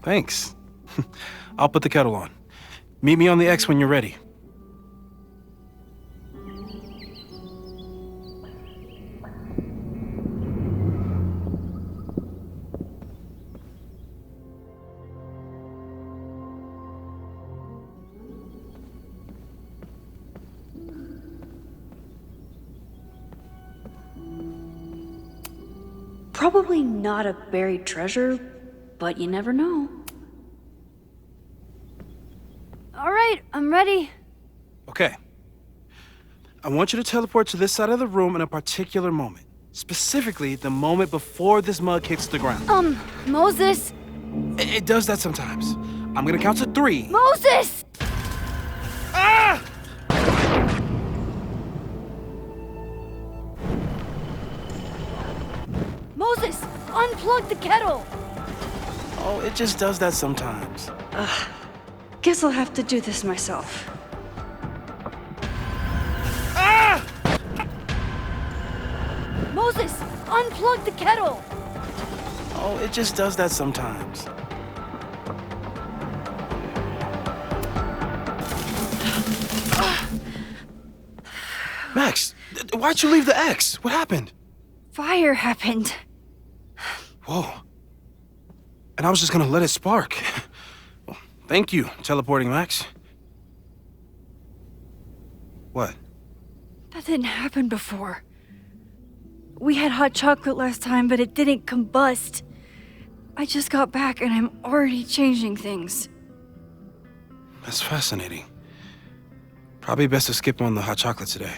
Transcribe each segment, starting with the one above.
Thanks. I'll put the kettle on. Meet me on the X when you're ready. Probably not a buried treasure, but you never know. All right, I'm ready. Okay. I want you to teleport to this side of the room in a particular moment. Specifically, the moment before this mug hits the ground. Moses! It does that sometimes. I'm gonna count to 3. Moses! Ah! Moses! Unplug the kettle! Oh, it just does that sometimes. Guess I'll have to do this myself. Ah! Moses! Unplug the kettle! Oh, it just does that sometimes. Max, why'd you leave the X? What happened? Fire happened. Whoa. And I was just gonna let it spark. Well, thank you, teleporting Max. What? That didn't happen before. We had hot chocolate last time, but it didn't combust. I just got back and I'm already changing things. That's fascinating. Probably best to skip on the hot chocolate today.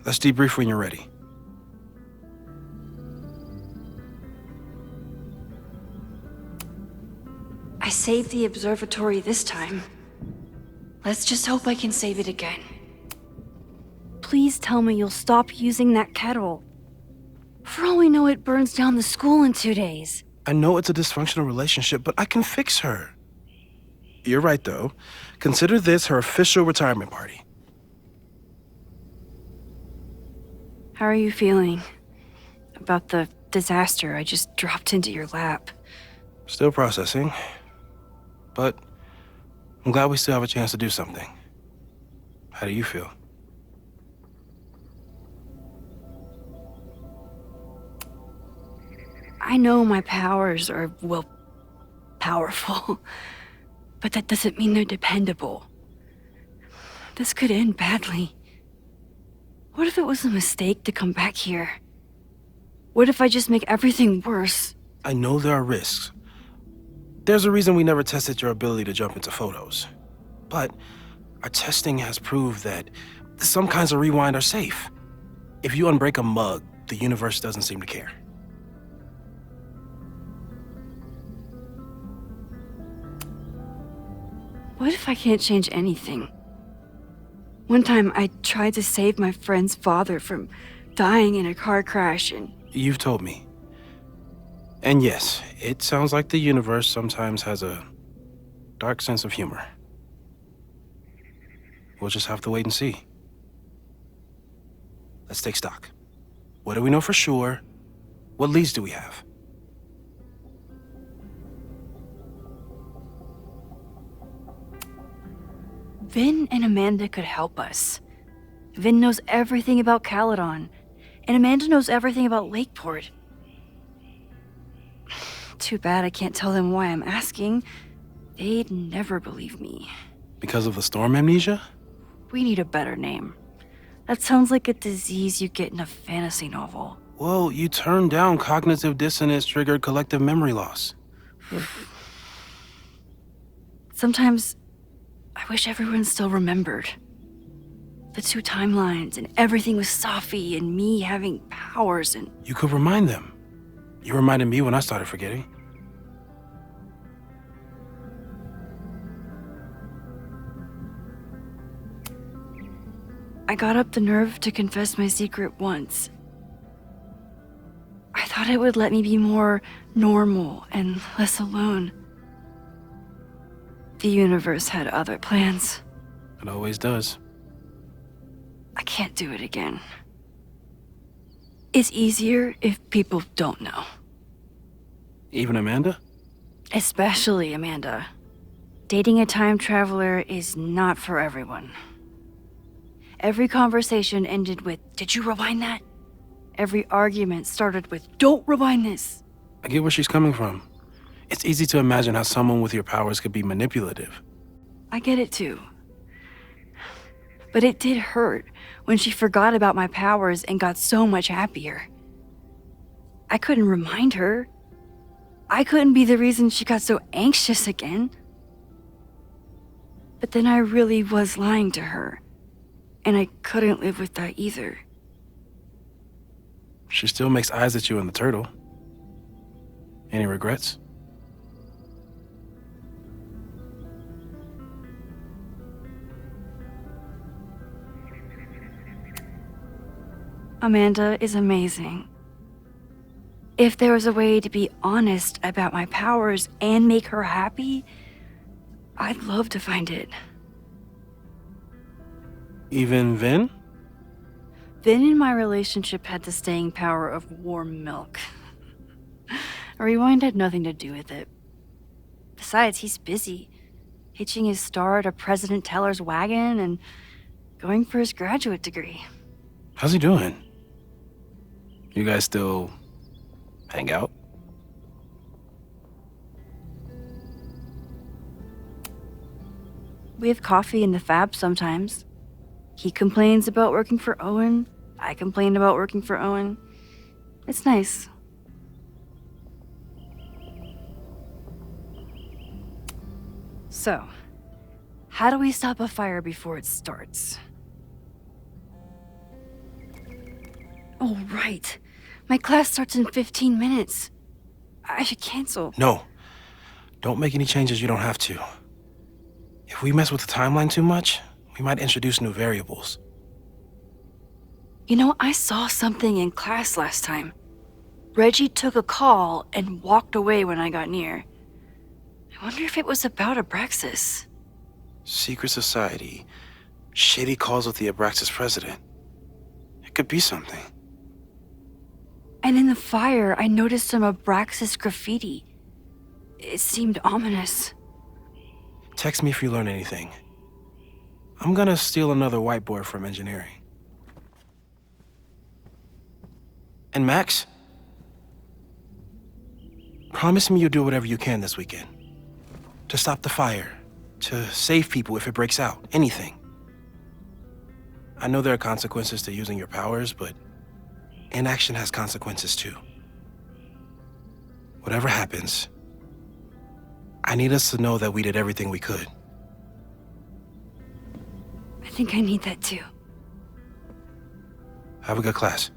Let's debrief when you're ready. I saved the observatory this time. Let's just hope I can save it again. Please tell me you'll stop using that kettle. For all we know, it burns down the school in 2 days. I know it's a dysfunctional relationship, but I can fix her. You're right, though. Consider this her official retirement party. How are you feeling about the disaster I just dropped into your lap? Still processing. But I'm glad we still have a chance to do something. How do you feel? I know my powers are, well, powerful, but that doesn't mean they're dependable. This could end badly. What if it was a mistake to come back here? What if I just make everything worse? I know there are risks. There's a reason we never tested your ability to jump into photos. But our testing has proved that some kinds of rewind are safe. If you unbreak a mug, the universe doesn't seem to care. What if I can't change anything? One time I tried to save my friend's father from dying in a car crash and... You've told me. And yes, it sounds like the universe sometimes has a dark sense of humor. We'll just have to wait and see. Let's take stock. What do we know for sure? What leads do we have? Vin and Amanda could help us. Vin knows everything about Caledon, and Amanda knows everything about Lakeport. Too bad I can't tell them why I'm asking. They'd never believe me. Because of the storm amnesia? We need a better name. That sounds like a disease you get in a fantasy novel. Well, you turned down cognitive dissonance triggered collective memory loss. Sometimes I wish everyone still remembered. The 2 timelines and everything with Safi and me having powers and... You could remind them. You reminded me when I started forgetting. I got up the nerve to confess my secret once. I thought it would let me be more normal and less alone. The universe had other plans. It always does. I can't do it again. It's easier if people don't know. Even Amanda? Especially Amanda. Dating a time traveler is not for everyone. Every conversation ended with, "Did you rewind that?" Every argument started with, "Don't rewind this." I get where she's coming from. It's easy to imagine how someone with your powers could be manipulative. I get it too. But it did hurt when she forgot about my powers and got so much happier. I couldn't remind her. I couldn't be the reason she got so anxious again. But then I really was lying to her, and I couldn't live with that either. She still makes eyes at you and the turtle. Any regrets? Amanda is amazing. If there was a way to be honest about my powers and make her happy, I'd love to find it. Even Vin? Vin in my relationship had the staying power of warm milk. A rewind had nothing to do with it. Besides, he's busy, hitching his star to President Teller's wagon and going for his graduate degree. How's he doing? You guys still hang out? We have coffee in the Fab sometimes. He complains about working for Owen. I complain about working for Owen. It's nice. So, how do we stop a fire before it starts? Oh, right. My class starts in 15 minutes. I should cancel. No. Don't make any changes you don't have to. If we mess with the timeline too much, we might introduce new variables. You know, I saw something in class last time. Reggie took a call and walked away when I got near. I wonder if it was about Abraxas. Secret society. Shady calls with the Abraxas president. It could be something. And in the fire, I noticed some Abraxas graffiti. It seemed ominous. Text me if you learn anything. I'm gonna steal another whiteboard from engineering. And Max? Promise me you'll do whatever you can this weekend. To stop the fire. To save people if it breaks out. Anything. I know there are consequences to using your powers, but inaction has consequences too. Whatever happens, I need us to know that we did everything we could. I think I need that too. Have a good class.